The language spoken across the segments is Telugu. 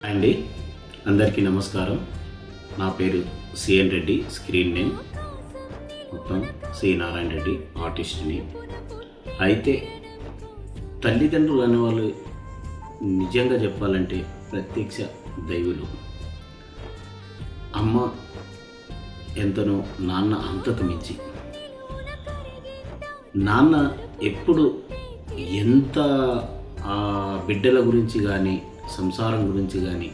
అండి, అందరికీ నమస్కారం. నా పేరు సిఎన్ రెడ్డి. స్క్రీన్ నేమ్ మొత్తం సి నారాయణ రెడ్డి, ఆర్టిస్ట్ని. అయితే తల్లిదండ్రులు అనేవాళ్ళు నిజంగా చెప్పాలంటే ప్రత్యక్ష దైవులు. అమ్మ ఎంతనో, నాన్న అంతకు మించి. నాన్న ఎప్పుడు ఎంత ఆ బిడ్డల గురించి కానీ, సంసారం గురించి కానీ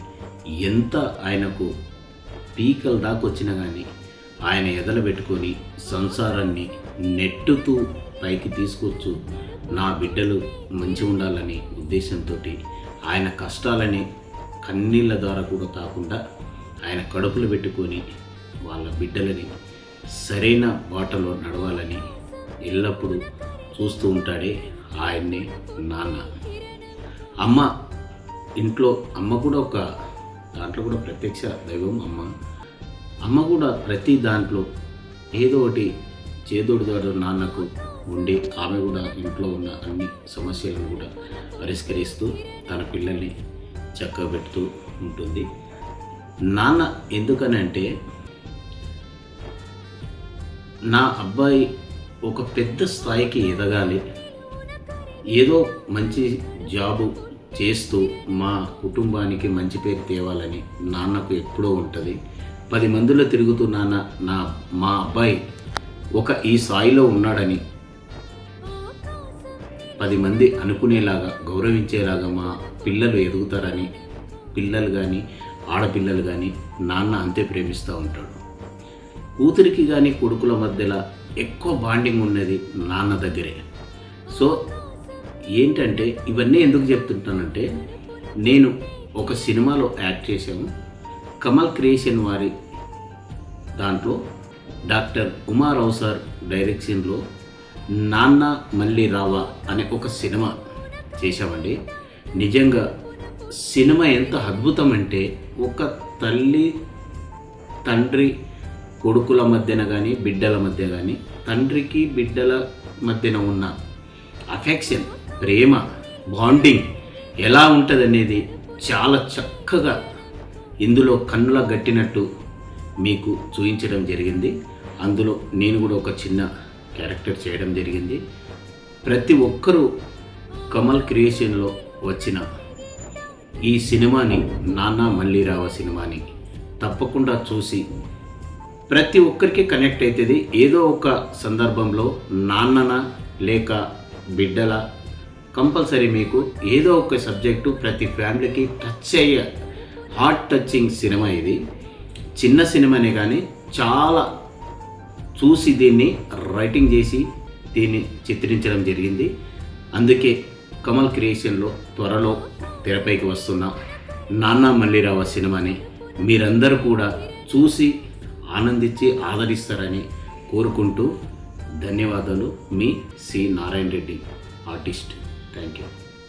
ఎంత ఆయనకు పీకల దాకా వచ్చినా కానీ ఆయన ఎదలు పెట్టుకొని సంసారాన్ని నెట్టుతూ పైకి తీసుకొచ్చు నా బిడ్డలు మంచి ఉండాలని ఉద్దేశంతో ఆయన కష్టాలని కన్నీళ్ళ ద్వారా కూడా కాకుండా ఆయన కడుపులు పెట్టుకొని వాళ్ళ బిడ్డలని సరైన బాటలో నడవాలని ఎల్లప్పుడూ చూస్తూ ఉంటాడే ఆయన్నే నాన్న. అమ్మ ఇంట్లో, అమ్మ కూడా ఒక దాంట్లో కూడా ప్రత్యక్ష దైవం. అమ్మ కూడా ప్రతి దాంట్లో ఏదో ఒకటి చేదోడు ద్వారా నాన్నకు ఉండి ఆమె కూడా ఇంట్లో ఉన్న అన్ని సమస్యలను కూడా పరిష్కరిస్తూ తన పిల్లల్ని చక్కబెడుతూ ఉంటుంది. నాన్న ఎందుకనంటే, నా అబ్బాయి ఒక పెద్ద స్థాయికి ఎదగాలి, ఏదో మంచి జాబు చేస్తూ మా కుటుంబానికి మంచి పేరు తేవాలని నాన్నకు ఎప్పుడూ ఉంటుంది. 10 మందిలో తిరుగుతూ మా అబ్బాయి ఈ స్థాయిలో ఉన్నాడని 10 మంది అనుకునేలాగా, గౌరవించేలాగా మా పిల్లలు ఎదుగుతారని, పిల్లలు కానీ ఆడపిల్లలు కానీ నాన్న అంతే ప్రేమిస్తూ ఉంటాడు. కూతురికి కానీ కొడుకుల మధ్యలో ఎక్కువ బాండింగ్ ఉన్నది నాన్న దగ్గరే. సో ఏంటంటే, ఇవన్నీ ఎందుకు చెప్తుంటానంటే, నేను ఒక సినిమాలో యాక్ట్ చేశాను, కమల్ క్రియేషన్ వారి దాంట్లో డాక్టర్ ఉమారావు సార్ డైరెక్షన్లో నాన్న మళ్ళీ రావా అనే ఒక సినిమా చేశామండి. నిజంగా సినిమా ఎంత అద్భుతం అంటే, ఒక తల్లి తండ్రి కొడుకుల మధ్యన కానీ బిడ్డల మధ్య కానీ, తండ్రికి బిడ్డల మధ్యన ఉన్న అఫెక్షన్, ప్రేమ, బాండింగ్ ఎలా ఉంటుంది అనేది చాలా చక్కగా ఇందులో కన్నుల గట్టినట్టు మీకు చూపించడం జరిగింది. అందులో నేను కూడా ఒక చిన్న క్యారెక్టర్ చేయడం జరిగింది. ప్రతి ఒక్కరూ కమల్ క్రియేషన్లో వచ్చిన ఈ సినిమాని, నాన్న మళ్ళీ రావా సినిమాని తప్పకుండా చూసి ప్రతి ఒక్కరికి కనెక్ట్ అవుతుంది. ఏదో ఒక సందర్భంలో నాన్నన లేక బిడ్డల కంపల్సరీ మీకు ఏదో ఒక సబ్జెక్టు ప్రతి ఫ్యామిలీకి టచ్ అయ్యే హార్ట్ టచింగ్ సినిమా ఇది. చిన్న సినిమానే కానీ చాలా చూసి దీన్ని రైటింగ్ చేసి దీన్ని చిత్రించడం జరిగింది. అందుకే కమల్ క్రియేషన్లో త్వరలో తెరపైకి వస్తున్న నాన్న మళ్ళీ రావా సినిమాని మీరందరూ కూడా చూసి ఆనందించి ఆదరిస్తారని కోరుకుంటూ ధన్యవాదాలు. మీ C Narayana Reddy, artist. Thank you.